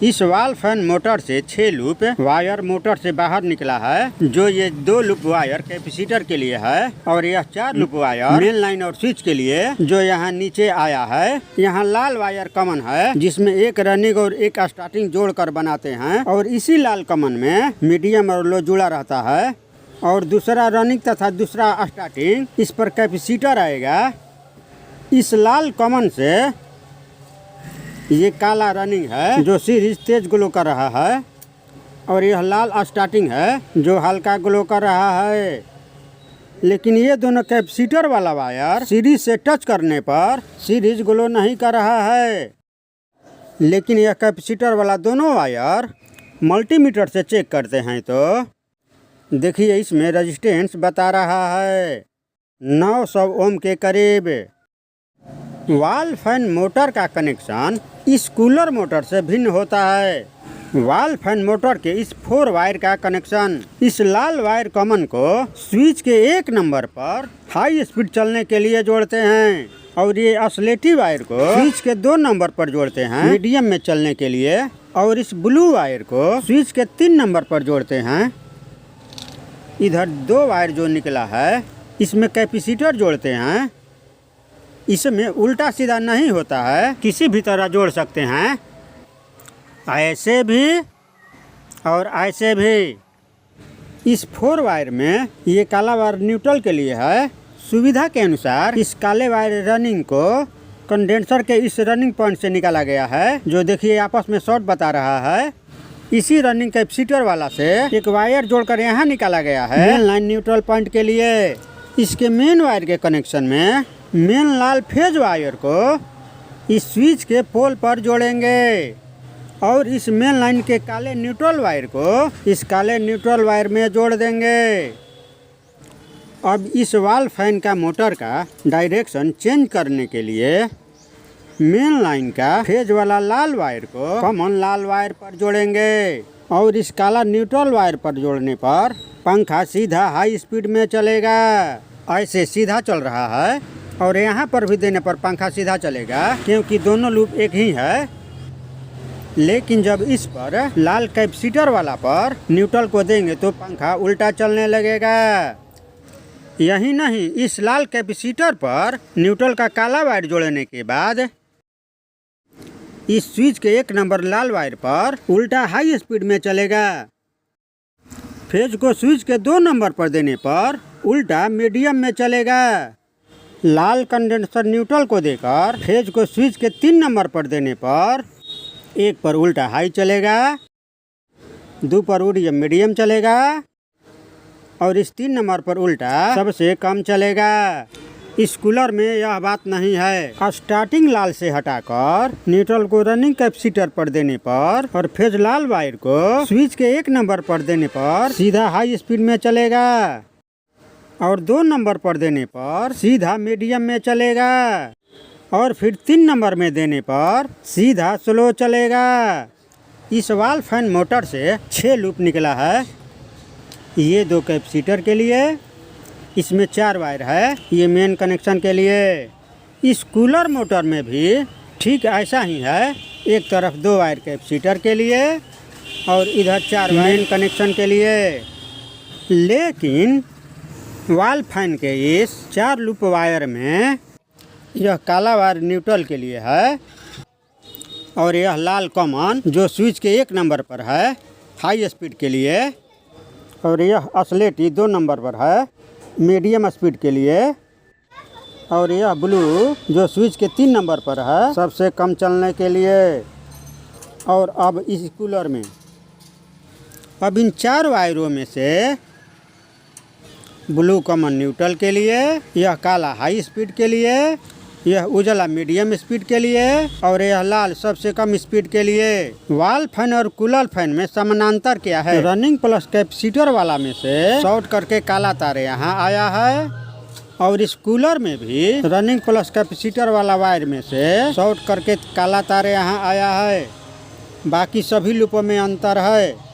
इस wall fan motor से 6 loop wire motor से बाहर निकला है, जो ये 2 लूप वायर कैपेसिटर के लिए है और यह 4 लूप वायर मेन लाइन और स्विच के लिए जो यहाँ नीचे आया है। यहाँ लाल वायर कॉमन है जिसमें एक रनिंग और एक स्टार्टिंग जोड़कर बनाते हैं और इसी लाल कॉमन में मीडियम और लो जुड़ा रहता है और दूसरा रनिंग तथा दूसरा स्टार्टिंग, इस पर कैपेसिटर आएगा। इस लाल कॉमन से ये काला रनिंग है जो सीरीज तेज ग्लो कर रहा है और यह लाल स्टार्टिंग है जो हल्का ग्लो कर रहा है। लेकिन ये दोनों कैपेसिटर वाला वायर सीरीज से टच करने पर सीरीज ग्लो नहीं कर रहा है। लेकिन यह कैपेसिटर वाला दोनों वायर मल्टीमीटर से चेक करते हैं तो देखिए इसमें रेजिस्टेंस बता रहा है 900 ओम के करीब। वॉल फैन मोटर का कनेक्शन इस कूलर मोटर से भिन्न होता है। वॉल फैन मोटर के इस 4 वायर का कनेक्शन इस लाल वायर कॉमन को स्विच के 1 नंबर पर हाई स्पीड चलने के लिए जोड़ते हैं और ये ऑसिलेटिव वायर को स्विच के 2 नंबर पर जोड़ते हैं मीडियम में चलने के लिए और इस ब्लू वायर को स्विच के 3 नंबर पर जोड़ते हैं। इधर 2 वायर जो निकला है इसमें कैपेसिटर जोड़ते हैं। इसमें उल्टा सीधा नहीं होता है, किसी भी तरह जोड़ सकते हैं, ऐसे भी और ऐसे भी। इस 4 वायर में ये काला वायर न्यूट्रल के लिए है। सुविधा के अनुसार इस काले वायर रनिंग को कंडेंसर के इस रनिंग पॉइंट से निकाला गया है, जो देखिए आपस में शॉर्ट बता रहा है। इसी रनिंग कैपेसिटर वाला से एक वायर जोड़कर यहाँ निकाला गया है मेन लाइन न्यूट्रल पॉइंट के लिए। इसके मेन वायर के कनेक्शन में मेन लाल फेज वायर को इस स्विच के पोल पर जोड़ेंगे और इस मेन लाइन के काले न्यूट्रल वायर को इस काले न्यूट्रल वायर में जोड़ देंगे। अब इस वॉल फैन का मोटर का डायरेक्शन चेंज करने के लिए मेन लाइन का फेज वाला लाल वायर को कॉमन लाल वायर पर जोड़ेंगे और इस काला न्यूट्रल वायर पर जोड़ने पर पंखा सीधा हाई स्पीड में चलेगा। ऐसे सीधा चल रहा है और यहाँ पर भी देने पर पंखा सीधा चलेगा क्योंकि दोनों लूप एक ही है। लेकिन जब इस पर लाल कैपेसिटर वाला पर न्यूट्रल को देंगे तो पंखा उल्टा चलने लगेगा। यही नहीं, इस लाल कैपेसिटर पर न्यूट्रल का काला वायर जोड़ने के बाद इस स्विच के 1 नंबर लाल वायर पर उल्टा हाई स्पीड में चलेगा। फेज को स्विच के 2 नंबर पर देने पर उल्टा मीडियम में चलेगा। लाल कंडेंसर न्यूट्रल को देकर फेज को स्विच के 3 नंबर पर देने पर 1 पर उल्टा हाई चलेगा, 2 पर मीडियम चलेगा और इस 3 नंबर पर उल्टा सबसे कम चलेगा। इस कूलर में यह बात नहीं है। स्टार्टिंग लाल से हटाकर न्यूट्रल को रनिंग कैपेसिटर पर देने पर और फेज लाल वायर को स्विच के 1 नंबर पर देने पर सीधा हाई स्पीड में चलेगा और 2 नंबर पर देने पर सीधा मीडियम में चलेगा और फिर 3 नंबर में देने पर सीधा स्लो चलेगा। इस वॉल फैन मोटर से 6 लूप निकला है। ये 2 कैपेसिटर के लिए, इसमें 4 वायर है ये मेन कनेक्शन के लिए। इस कूलर मोटर में भी ठीक ऐसा ही है, एक तरफ 2 वायर कैपेसिटर के लिए और इधर 4 वायर मेन कनेक्शन के लिए। लेकिन वॉल फैन के इस 4 लूप वायर में यह काला वायर न्यूट्रल के लिए है और यह लाल कॉमन जो स्विच के 1 नंबर पर है हाई स्पीड के लिए और यह ऑसिलेटिव 2 नंबर पर है मीडियम स्पीड के लिए और यह ब्लू जो स्विच के 3 नंबर पर है सबसे कम चलने के लिए। और अब इस कूलर में अब इन 4 वायरों में से ब्लू कॉमन न्यूट्रल के लिए, यह काला हाई स्पीड के लिए, यह उजला मीडियम स्पीड के लिए और यह लाल सबसे कम स्पीड के लिए। वॉल फैन और कूलर फैन में समानांतर क्या है? रनिंग प्लस कैपेसिटर वाला में से शॉर्ट करके काला तार यहाँ आया है और इस कूलर में भी रनिंग प्लस कैपेसिटर वाला वायर में से शॉर्ट करके काला तार यहाँ आया है। बाकी सभी लूपों में अंतर है।